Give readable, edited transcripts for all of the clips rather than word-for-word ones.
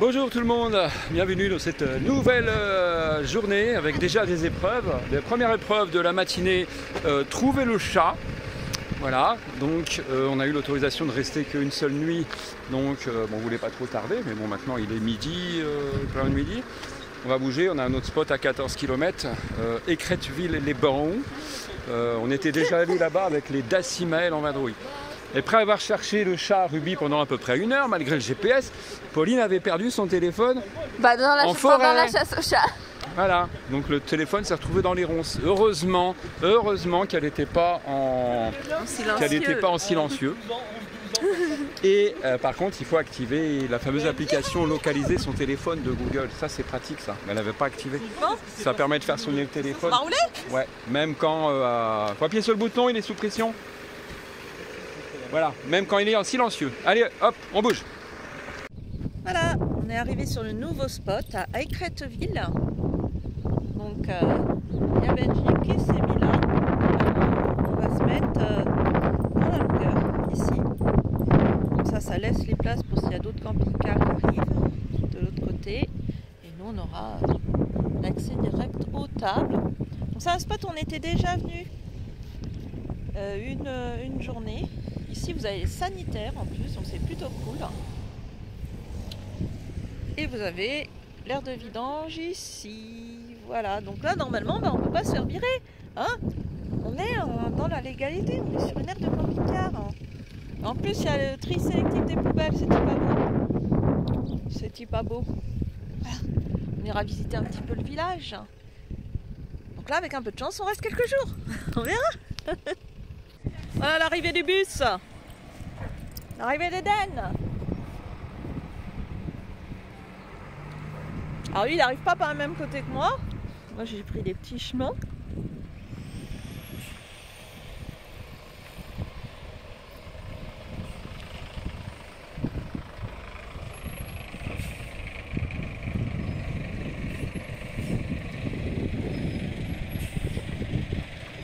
Bonjour tout le monde, bienvenue dans cette nouvelle journée avec déjà des épreuves. La première épreuve de la matinée, trouver le chat. Voilà, donc on a eu l'autorisation de rester qu'une seule nuit, donc bon, on voulait pas trop tarder, mais bon maintenant il est midi, plein de midi. On va bouger, on a un autre spot à 14 km, Écretteville-les-Bains. On était déjà allé là-bas avec les Dacimaël en vadrouille. Et après avoir cherché le chat Ruby pendant à peu près 1 heure, malgré le GPS, Pauline avait perdu son téléphone en forêt. Pendant la chasse au chat. Voilà, donc le téléphone s'est retrouvé dans les ronces. Heureusement qu'elle n'était pas en silencieux. Et par contre, il faut activer la fameuse application localiser son téléphone de Google. Ça, c'est pratique, ça. Mais elle n'avait pas activé. Ça permet de faire sonner le téléphone. On va rouler ? Ouais, même quand... faut appuyer sur le bouton, il est sous pression. Voilà, même quand il est en silencieux. Allez, hop, on bouge. Voilà, on est arrivé sur le nouveau spot à Écretteville. Donc, il y a Benji qui s'est mis là. On va se mettre dans la longueur, ici. Comme ça laisse les places pour s'il y a d'autres camping-cars qui arrivent de l'autre côté. Et nous, on aura l'accès direct aux tables. Donc, c'est un spot où on était déjà venu une journée. Ici, vous avez les sanitaires en plus, donc c'est plutôt cool. Et vous avez l'aire de vidange ici. Voilà, donc là, normalement, on ne peut pas se faire virer. Hein, on est dans la légalité, on est sur une aire de camping-car. En plus, il y a le tri sélectif des poubelles, c'était pas beau. C'était pas beau. Voilà. On ira visiter un petit peu le village. Donc là, avec un peu de chance, on reste quelques jours. On verra. Voilà l'arrivée du bus. L'arrivée d'Eden. Alors lui, il n'arrive pas par le même côté que moi. Moi, j'ai pris des petits chemins.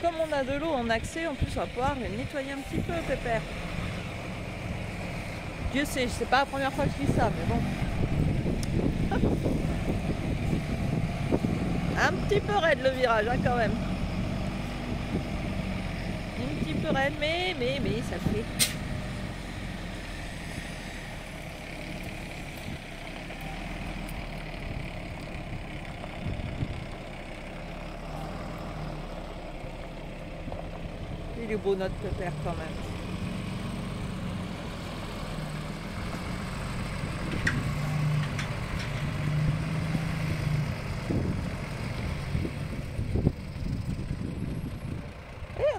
Comme on a de l'eau en accès, en plus, on va pouvoir le nettoyer un petit peu, Pépère. Dieu sait, c'est pas la première fois que je dis ça, mais bon. Un petit peu raide le virage, hein, quand même. Un petit peu raide, mais ça le fait. Il est beau notre Pépère quand même.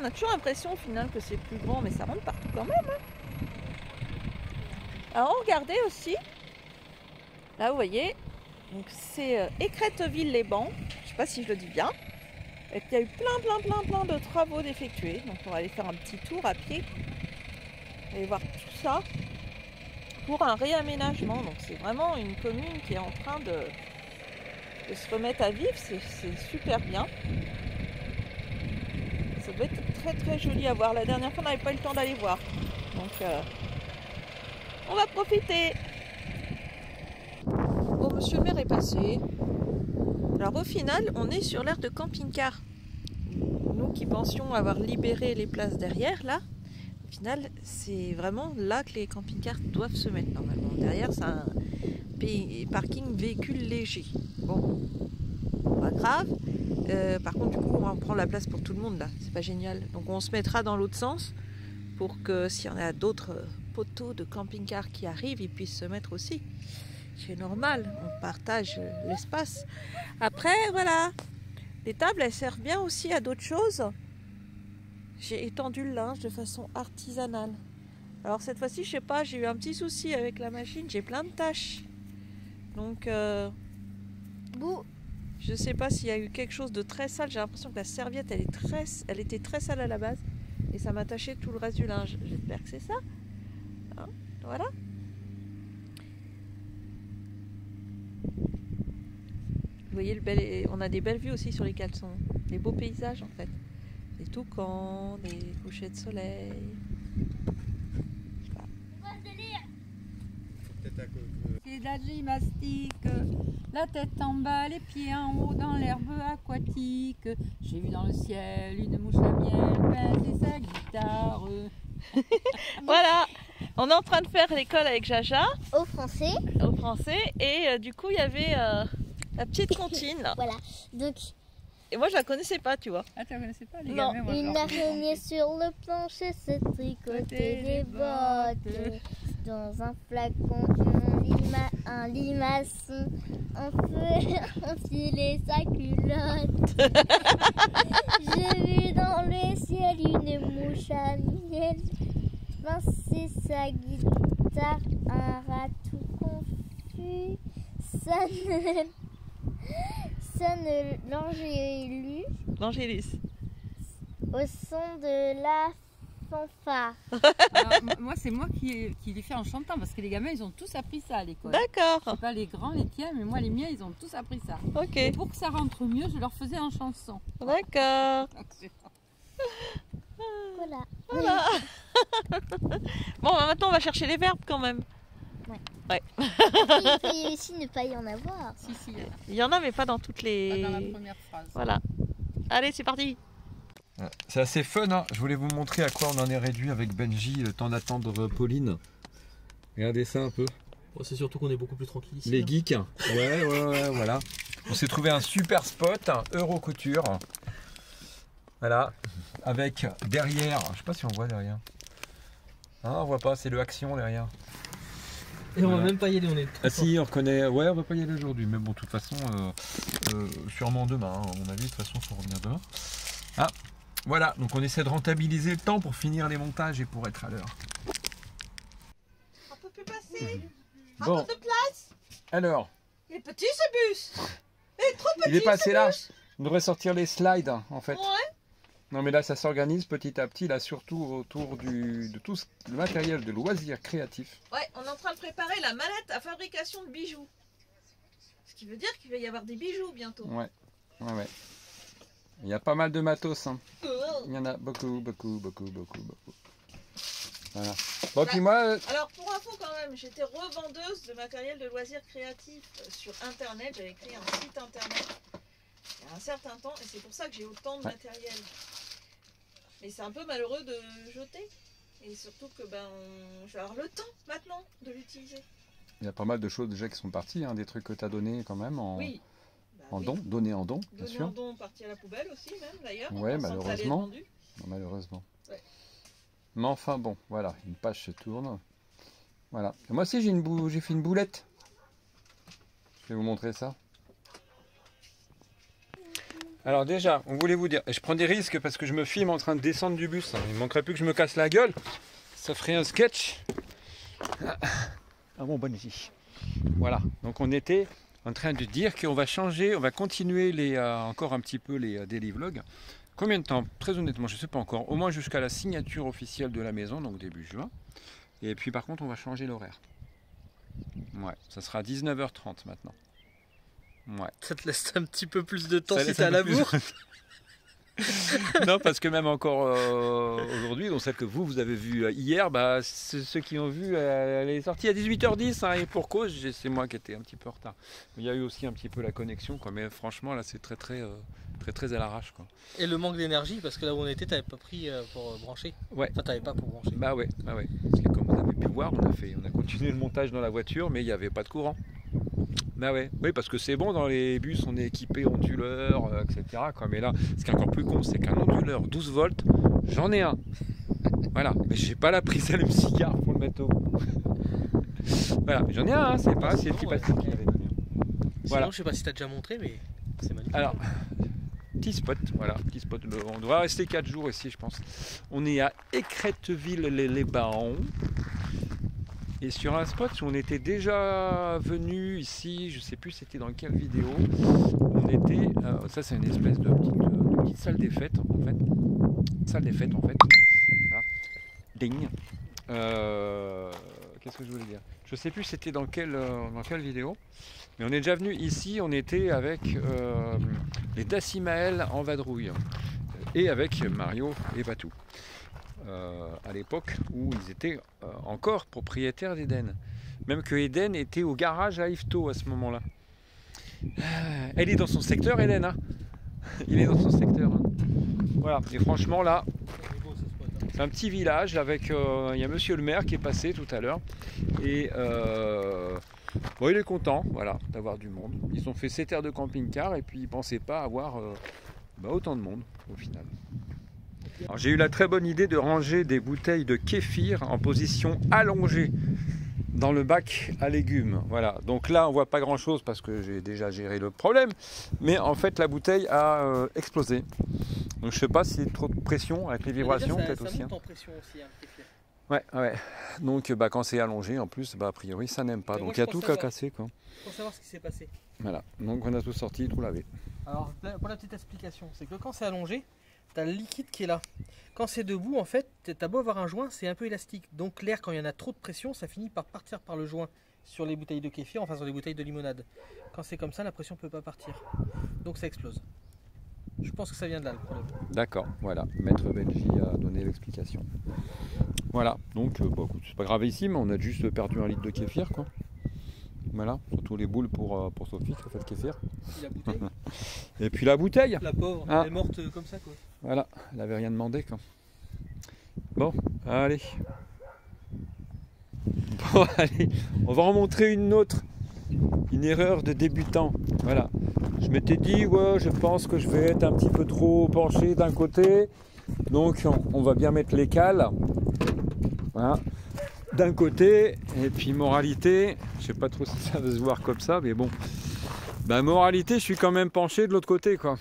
On a toujours l'impression au final que c'est plus grand, mais ça rentre partout quand même. Hein. Alors regardez aussi, là vous voyez, donc c'est Écretteville-les-Bains, je ne sais pas si je le dis bien, et puis il y a eu plein de travaux d'effectuer, donc on va aller faire un petit tour à pied, et voir tout ça pour un réaménagement. Donc c'est vraiment une commune qui est en train de se remettre à vivre, c'est super bien. Ça doit être très joli à voir. La dernière fois, on n'avait pas eu le temps d'aller voir. Donc, on va profiter. Bon, monsieur le maire est passé. Alors, au final, on est sur l'aire de camping-car. Nous qui pensions avoir libéré les places derrière, là, au final, c'est vraiment là que les camping-cars doivent se mettre normalement. Derrière, c'est un parking véhicule léger. Bon, pas grave. Par contre, du coup, on prend la place pour tout le monde là, c'est pas génial. Donc, on se mettra dans l'autre sens pour que s'il y en a d'autres poteaux de camping-car qui arrivent, ils puissent se mettre aussi. C'est normal, on partage l'espace. Après, voilà, les tables elles servent bien aussi à d'autres choses. J'ai étendu le linge de façon artisanale. Alors, cette fois-ci, je sais pas, j'ai eu un petit souci avec la machine, j'ai plein de tâches. Donc, je sais pas s'il y a eu quelque chose de très sale. J'ai l'impression que la serviette, elle était très sale à la base. Et ça m'a taché tout le reste du linge. J'espère que c'est ça. Hein, voilà. Vous voyez, on a des belles vues aussi sur les caleçons. Des beaux paysages en fait. Des toucans, des couchers de soleil. Je sais pas. fait de la gymnastique. La tête en bas, les pieds en haut dans l'herbe aquatique. J'ai vu dans le ciel une mouche à miel peindre sa guitare. Voilà, on est en train de faire l'école avec Jaja Au français. et du coup il y avait la petite comptine là. Voilà. Donc, Et moi je la connaissais pas, tu vois. Ah, tu ne connaissais pas les Non, gamins, moi, je une leur fais araignée sur le plancher se tricotait des bottes. Dans un flacon, un limaçon enfilait sa culotte. J'ai vu dans le ciel une mouche à miel pincer sa guitare, un rat tout confus sonne L'Angélus. au son de la fanfare. Alors, moi, c'est moi qui l'ai fait en chantant parce que les gamins, ils ont tous appris ça à l'école. D'accord, C'est pas les grands, les tiens, mais moi, les miens, ils ont tous appris ça. Et ok, pour que ça rentre mieux, je leur faisais en chanson. d'accord. Voilà. Voilà. Bon, bah, maintenant on va chercher les verbes quand même. Il peut aussi ne pas y en avoir. Si, si, Il y en a mais pas dans toutes pas dans la les... première phrase. Voilà. Allez, c'est parti. C'est assez fun, hein. Je voulais vous montrer à quoi on en est réduit avec Benji, le temps d'attendre Pauline. Regardez ça un peu. Bon, c'est surtout qu'on est beaucoup plus tranquille ici. Les geeks. Ouais, voilà. On s'est trouvé un super spot, Eurocouture. Voilà. Avec derrière, je sais pas si on voit derrière. Ah, on voit pas, c'est le Action derrière. Et on Voilà. va même pas y aller, on est trop Ah si, on reconnaît. Ouais, on va pas y aller aujourd'hui, mais bon, de toute façon, sûrement demain. Hein. À mon avis, de toute façon, on revient demain. Ah, voilà. Donc, on essaie de rentabiliser le temps pour finir les montages et pour être à l'heure. On peut plus passer. Bon. de place. Alors, Il est petit ce bus. Il est trop petit. il est passé là. On devrait sortir les slides, en fait. Ouais. Non, mais là, ça s'organise petit à petit, là, surtout autour de tout le matériel de loisirs créatifs. Ouais, on est en train de préparer la mallette à fabrication de bijoux. Ce qui veut dire qu'il va y avoir des bijoux bientôt. Ouais. Il y a pas mal de matos, hein. Il y en a beaucoup. Voilà. Bon, puis moi, Alors pour info quand même, j'étais revendeuse de matériel de loisirs créatifs sur internet. J'avais créé un site internet il y a un certain temps et c'est pour ça que j'ai autant de matériel. Mais c'est un peu malheureux de jeter. Et surtout que je vais avoir le temps maintenant de l'utiliser. il y a pas mal de choses déjà qui sont parties, hein, des trucs que tu as donnés quand même en, Oui. en Oui. don, donnés en don, bien Donner sûr. en don, parti à la poubelle aussi même d'ailleurs. Ouais, en pensant que ça allait être malheureusement. vendu. Non, malheureusement. Ouais. Mais enfin bon, voilà, une page se tourne. Voilà. Et moi aussi j'ai fait une boulette. Je vais vous montrer ça. Alors déjà, on voulait vous dire, et je prends des risques parce que je me filme en train de descendre du bus. Il ne manquerait plus que je me casse la gueule. Ça ferait un sketch. Ah bon, bonne vie. Voilà, donc on était en train de dire qu'on va changer, on va continuer encore un petit peu les daily vlogs. Combien de temps? Très honnêtement, je ne sais pas encore. Au moins jusqu'à la signature officielle de la maison, donc début juin. Et puis par contre, on va changer l'horaire. Ouais, ça sera 19h30 maintenant. Ouais. Ça te laisse un petit peu plus de temps Ça si laisse t'es à un la peu plus bourre. Non, parce que même encore aujourd'hui, donc celle que vous avez vue hier, ceux qui ont vu, elle est sortie à 18h10, hein, et pour cause, c'est moi qui étais un petit peu en retard. Il y a eu aussi un petit peu la connexion, quoi, mais franchement, là, c'est très à l'arrache, quoi. Et le manque d'énergie, parce que là où on était, t'avais pas pris pour brancher. Ouais. Enfin, t'avais pas pour brancher. Bah ouais. Parce que comme vous avez pu voir, on a continué le montage dans la voiture, mais il n'y avait pas de courant. Bah ouais, oui, parce que c'est bon, dans les bus, on est équipé onduleur, etc. quoi. Mais là, ce qui est encore plus con, c'est qu'un onduleur 12 volts, j'en ai un. Voilà, mais j'ai pas la prise allume-cigare pour le mettre au bout. Voilà, mais j'en ai un, hein, c'est pas, c'est le petit Patrick qui l'avait donné. Voilà. Sinon, je sais pas si t'as déjà montré, mais c'est magnifique. Alors, petit spot, voilà, petit spot. On doit rester 4 jours ici, je pense. On est à Écretteville-les-Baons. Et sur un spot où on était déjà venu ici, je sais plus c'était dans quelle vidéo, on était, ça c'est une espèce de petite salle des fêtes en fait. Voilà. Ding. Qu'est-ce que je voulais dire? Je sais plus c'était dans quelle vidéo, mais on est déjà venu ici, on était avec les Dacimaël en vadrouille et avec Mario et Batou. À l'époque où ils étaient encore propriétaires d'Éden. Même que Eden était au garage à Yvetot à ce moment-là. Elle est dans son secteur, Eden. Hein. Il est dans son secteur. Hein. Voilà. Et franchement, là, c'est un petit village avec. Il y a monsieur le maire qui est passé tout à l'heure. Et bon, il est content, voilà, d'avoir du monde. Ils ont fait 7 heures de camping-car et puis ils ne pensaient pas avoir autant de monde au final. Alors, j'ai eu la très bonne idée de ranger des bouteilles de kéfir en position allongée dans le bac à légumes. Voilà. Donc là, on voit pas grand-chose parce que j'ai déjà géré le problème. Mais en fait, la bouteille a explosé. Donc je sais pas si c'est trop de pression avec les vibrations, peut-être aussi. Ça monte en pression aussi, hein, le kéfir. Ouais. Donc quand c'est allongé, en plus, a priori, ça n'aime pas. Mais donc il y a tout qu'à casser, quoi. Pour savoir ce qui s'est passé. Voilà. Donc on a tout sorti, tout lavé. Alors, pour la petite explication, c'est que quand c'est allongé, tu as le liquide qui est là. Quand c'est debout, en fait, tu as beau avoir un joint, c'est un peu élastique. Donc l'air, quand il y en a trop de pression, ça finit par partir par le joint sur les bouteilles de kéfir, enfin sur les bouteilles de limonade. Quand c'est comme ça, la pression ne peut pas partir. Donc ça explose. Je pense que ça vient de là le problème. D'accord, voilà. Maître Benji a donné l'explication. Voilà, donc c'est pas grave ici, mais on a juste perdu 1 litre de kéfir, quoi. Voilà, surtout les boules pour Sophie qui a fait le kéfir. Et la bouteille. Et puis la bouteille. La pauvre, Ah. elle est morte comme ça, quoi. Voilà, elle avait rien demandé, quoi. Bon, allez. Bon, allez, on va en montrer une autre. Une erreur de débutant. Voilà. Je m'étais dit, ouais, je pense que je vais être un petit peu trop penché d'un côté. Donc, on va bien mettre les cales. Voilà. D'un côté. Et puis, moralité, je sais pas trop si ça va se voir comme ça, mais bon. Moralité, je suis quand même penché de l'autre côté, quoi.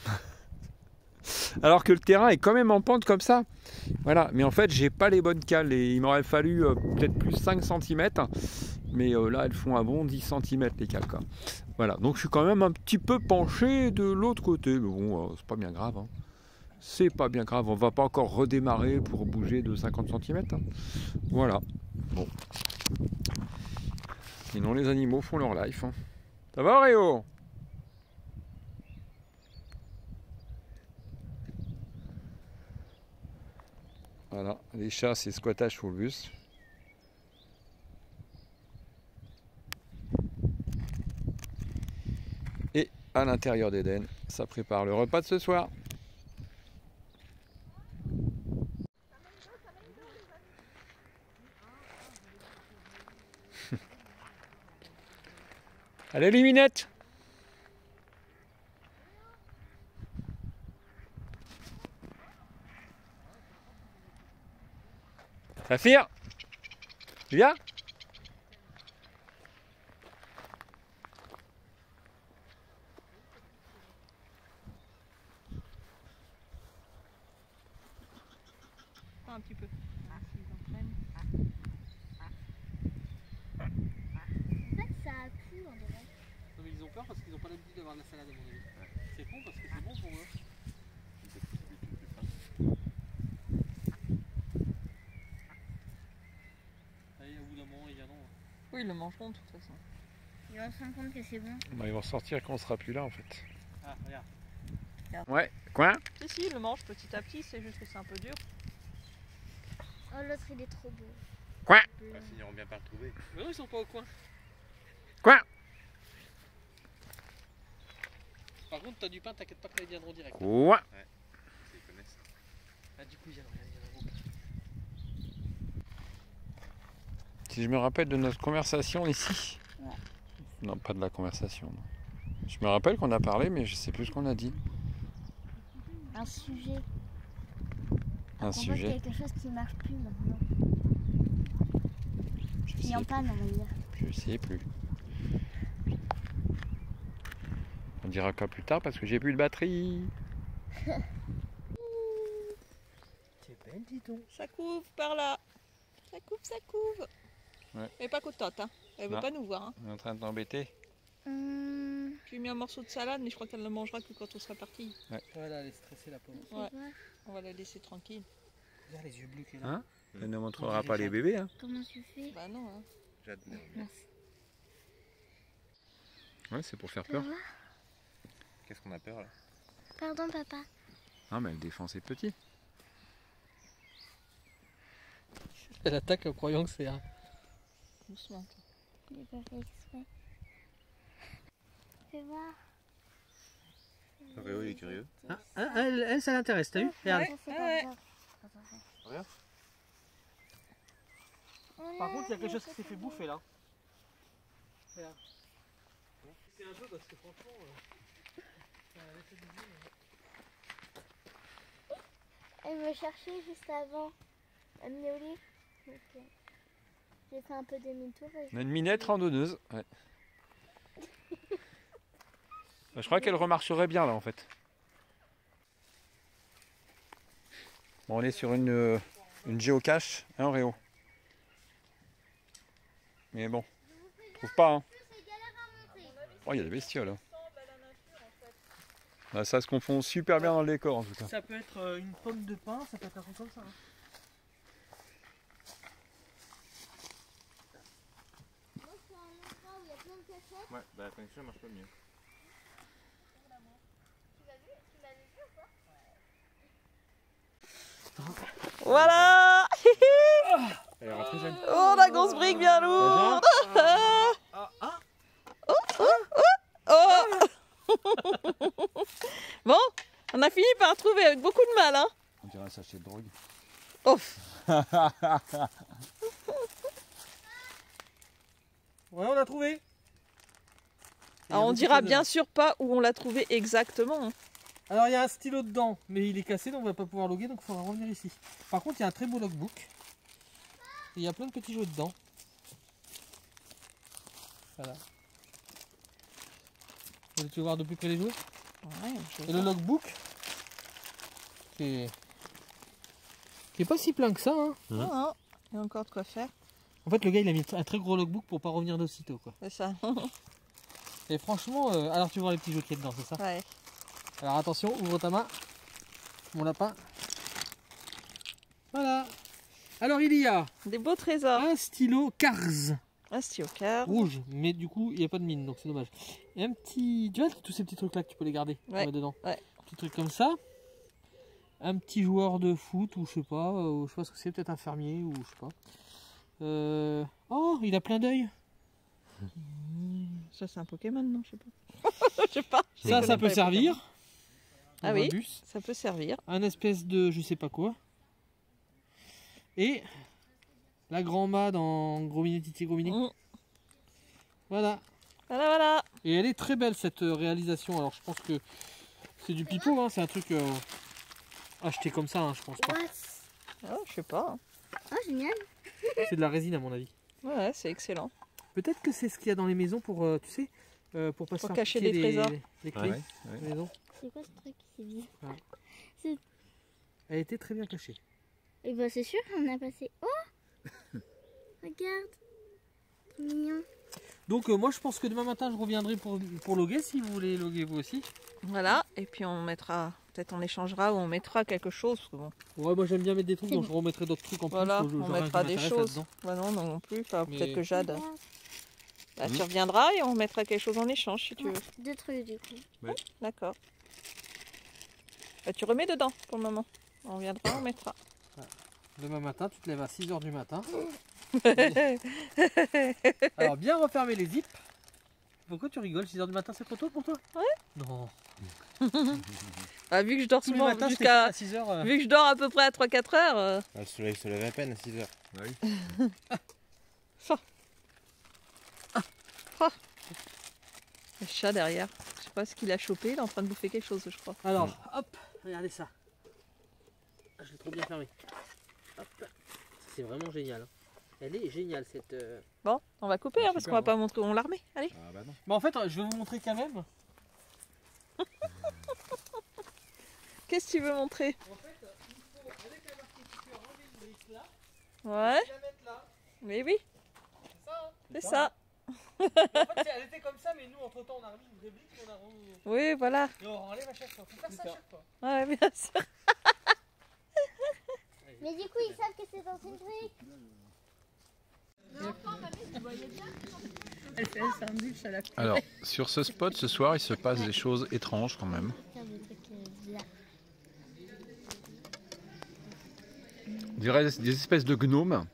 Alors que le terrain est quand même en pente comme ça. Voilà. Mais en fait, j'ai pas les bonnes cales. Et il m'aurait fallu peut-être plus 5 cm. Mais là, elles font un bon 10 cm les cales, quoi. Voilà, donc je suis quand même un petit peu penché de l'autre côté. Mais bon, c'est pas bien grave. Hein. C'est pas bien grave. On va pas encore redémarrer pour bouger de 50 cm. Hein. Voilà. Bon. Sinon, les animaux font leur life. Hein. Ça va, Réo? Voilà, les chats, c'est squattage sous le bus. Et à l'intérieur d'Eden, ça prépare le repas de ce soir. Allez les minettes! Saphir! Tu viens? Un petit peu. En fait, ça a plu, on dirait. Non, mais ils ont peur parce qu'ils n'ont pas l'habitude d'avoir de la salade, à mon avis. C'est con parce que c'est bon pour eux. Allez, au bout d'un moment, ils viendront. Oui, ils le mangeront de toute façon. Ils vont se rendre compte que c'est bon. Ils vont sortir quand on sera plus là en fait. Ah, regarde. Ouais, quoi? Si, ils le mangent petit à petit, c'est juste que c'est un peu dur. Oh, l'autre, il est trop beau. Quoi? Bleu. Ils finiront bien par le trouver. Mais non, ils sont pas au coin. Quoi? Par contre, t'as du pain, t'inquiète pas qu'ils viendront direct. Ouais. Ils connaissent. Ah, du coup, ils viendront beaucoup. Si je me rappelle de notre conversation ici. Ouais. Non, pas de la conversation. Non. Je me rappelle qu'on a parlé, mais je sais plus ce qu'on a dit. Un sujet. Un On sujet. voit quelque chose qui marche plus maintenant. Je Qui sais, en panne, on va dire. je sais plus. On dira quoi plus tard parce que j'ai plus de batterie. T'es belle, dis donc. Ça couve par là. Ça couve, ça couve. Ouais. Mais pas contente, hein. Elle veut Non. pas nous voir. Hein. On est en train de t'embêter. Je lui ai mis un morceau de salade, mais je crois qu'elle ne le mangera que quand on sera parti. Voilà, elle est stressée, la pauvre. Ouais. On va la laisser tranquille. Regarde les yeux bleus qu'elle a. Hein? Elle ne montrera pas les bébés. Hein. Comment tu fais? Bah non, hein. J'admets. Ouais, c'est pour faire peur. Qu'est-ce qu'on a peur là? Pardon, papa. Ah, mais elle défend ses petits. Elle attaque en croyant que c'est un. Doucement. J'ai pas fait exprès. Fais voir. Réo, il est curieux. Elle, ça l'intéresse, t'as vu? Regarde. Ça, c'est Ouais. comme ça. Regarde. Par contre, il y a quelque chose qui s'est fait bouffer là. Regarde. C'est un peu parce que franchement. Ça a laissé du goût, Elle me cherchait juste avant. Elle me dit donc, j'ai fait un peu demi-tour. Et On a une minette randonneuse. Ouais. Je crois qu'elle remarcherait bien là en fait. Bon, on est sur une géocache, hein Réo. Mais bon, je trouve pas. Hein. Oh, il y a des bestioles. Hein. Bah, ça se confond super bien dans le décor en tout cas. Ça peut être une pomme de pin, ça peut être un truc comme ça. Hein. Ouais, bah la connexion marche pas mieux. Voilà. Elle est rentrée, Jeanne. Oh, la grosse brique bien lourde. Oh. Bon, on a fini par trouver avec beaucoup de mal, hein. On dirait un sachet de drogue. Ouf. Ouais, on l'a trouvé. Alors, on dira bien sûr pas où on l'a trouvé exactement. Hein. Alors il y a un stylo dedans, mais il est cassé donc on va pas pouvoir loguer, donc il faudra revenir ici. Par contre il y a un très beau logbook. Et il y a plein de petits jeux dedans. Voilà. Tu veux voir de plus près les jouets? Ouais, Et le logbook qui est pas si plein que ça. Hein. Non, non, il y a encore de quoi faire. En fait le gars il a mis un très gros logbook pour pas revenir d'aussitôt quoi. C'est ça. Et franchement, alors tu vois les petits jeux qu'il y a dedans, c'est ça? Ouais. Alors attention, ouvre ta main. Mon lapin. Voilà. Alors il y a Des beaux trésors. un stylo Cars Un stylo-car. rouge, mais du coup il n'y a pas de mine donc c'est dommage. Et un petit. Tu vois tous ces petits trucs là que tu peux les garder pour Ouais, mettre dedans. ouais. Petit truc comme ça. Un petit joueur de foot ou je sais pas ce que c'est, peut-être un fermier ou je sais pas. Oh, il a plein d'œil. Ça, c'est un Pokémon, non? Je sais pas. Je sais pas. Je sais Ça, que ça on peut n'a pas les servir. Ah Dans oui. un bus. Ça peut servir. Un espèce de je sais pas quoi. Et la grand-mâ dans Gros Minet Titi Gros Minet. Mm. Voilà. Voilà, voilà. Et elle est très belle cette réalisation. Alors je pense que c'est du pipeau, hein. C'est un truc acheté comme ça, hein, je pense pas. Oh, je sais pas. Oh, génial. C'est de la résine à mon avis. Ouais, c'est excellent. Peut-être que c'est ce qu'il y a dans les maisons pour, tu sais, pour pas se Pour faire cacher piquer des trésors. les clés. Ouais, ouais. des maisons. C'est quoi ce truc? C'est bizarre. Elle était très bien cachée. Et bah c'est sûr, on a passé. Oh, regarde. C'est mignon. Donc moi je pense que demain matin je reviendrai pour loguer si vous voulez loguer vous aussi. Voilà. Et puis on mettra, peut-être on échangera ou on mettra quelque chose. Parce que bon, Ouais, moi j'aime bien mettre des trucs, donc je remettrai d'autres trucs en voilà, plus. on mettra des choses. Bah non, non plus. Enfin, Mais- peut-être que Jade. Regarde. Bah, tu reviendras et on mettra quelque chose en échange si tu veux. Ouais, deux trucs du coup. D'accord. Bah, tu remets dedans pour le moment. On reviendra, on mettra. Demain matin, tu te lèves à 6h du matin. Alors bien refermer les zips. Pourquoi tu rigoles? 6h du matin c'est trop tôt pour toi? Ouais. Non. Bah, vu que je dors Tous les souvent matins je fais jusqu'à. ça à 6h. Vu que je dors à peu près à 3-4 heures. Le soleil se lève à peine à 6h. Bah oui. Le chat derrière. Je sais pas ce qu'il a chopé, il est en train de bouffer quelque chose, je crois. Alors, hop, regardez ça. Ah, je l'ai trop bien fermé. Hop. C'est vraiment génial. Elle est géniale cette. Bon, on va couper hein, parce qu'on va Super, pas montrer où on l'a remet. Allez. Ah bah non. Mais en fait, je vais vous montrer quand même. Qu'est-ce que tu veux montrer? En fait, il faut, avec un marqué enlever une brique là, Ouais, et la mettre là. mais oui, C'est ça, hein? c'est ça. En fait, elle était comme ça, mais nous, entre temps, on a remis une vraie brique, on a remis. Oui, voilà. Et on enlève à chaque fois. Faut faire ça à chaque fois. Ouais, bien sûr. Mais du coup, ils savent que c'est dans une brique. Elle fait un sandwich à la Alors, sur ce spot, ce soir, il se passe des choses étranges quand même. Faire des trucs bizarres. On dirait des espèces de gnomes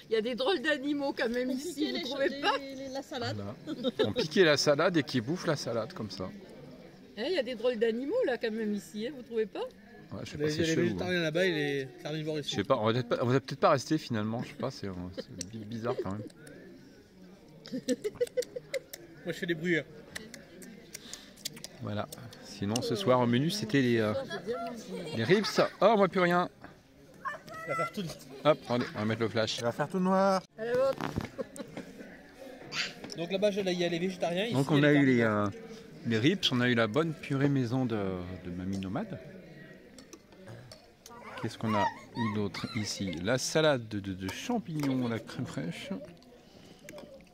Il y a des drôles d'animaux quand même ici, vous trouvez pas? La salade. Voilà. Ils ont piqué la salade et qui bouffent la salade comme ça. Il y a des drôles d'animaux là quand même ici, hein, vous trouvez pas? Ouais, je sais Il pas, y a c'est les chelou. Hein. végétariens là-bas et les carnivores Je ici. sais pas, on va peut-être pas rester finalement, je sais pas, c'est bizarre quand même. Moi je fais des bruyères. Voilà. Sinon ce soir au menu c'était les ribs. Oh moi plus rien. On va faire tout. Hop, attendez, on va mettre le flash. Il va faire tout noir. À la vôtre. Donc là-bas il y a les végétariens. Ici, Donc il y on a eu carnivores. les ribs, on a eu la bonne purée maison de Mamie Nomade. Qu'est-ce qu'on a eu d'autre ici? La salade de champignons, la crème fraîche.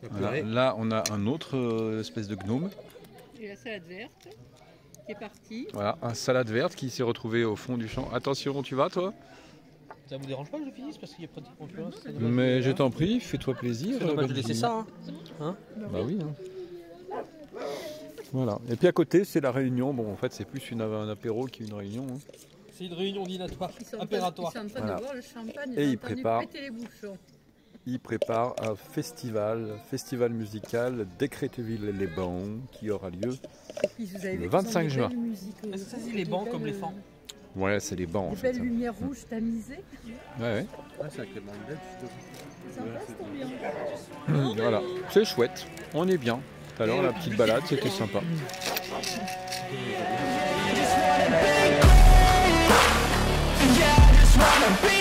La Voilà. purée. Là on a un autre espèce de gnome. Et la salade verte qui est partie. Voilà, un salade verte qui s'est retrouvé au fond du champ. Attention, tu vas toi? Ça vous dérange pas que je finisse parce qu'il y a pratiquement plus rien. c'est dommage. Mais je t'en prie, fais-toi plaisir. C'est dommage de Benji. laisser ça. Hein. Bah oui. Hein. Voilà. Et puis à côté, c'est la réunion. Bon, en fait, c'est plus un apéro qu'une réunion. Hein. C'est une réunion dînatoire, Ils sont impératoire. en train Voilà. de boire le champagne. Et j'ai ils entendu préparent. péter les bouchons. Il prépare un festival musical d'Écréteville-les-Bains qui aura lieu. Et puis vous avez Le vu 25 qu'ils ont juin. des belles musiques Est-ce que aussi, ça c'est des les bancs belles, comme les fans? Ouais, c'est les bancs en Des fait. belles lumières rouges tamisées. Ouais, ouais. Ouais, c'est avec les bandes C'est sympa cette ambiance. Voilà, c'est chouette. On est bien. Tout à l'heure, la petite balade, c'était sympa. Yeah, I just wanna be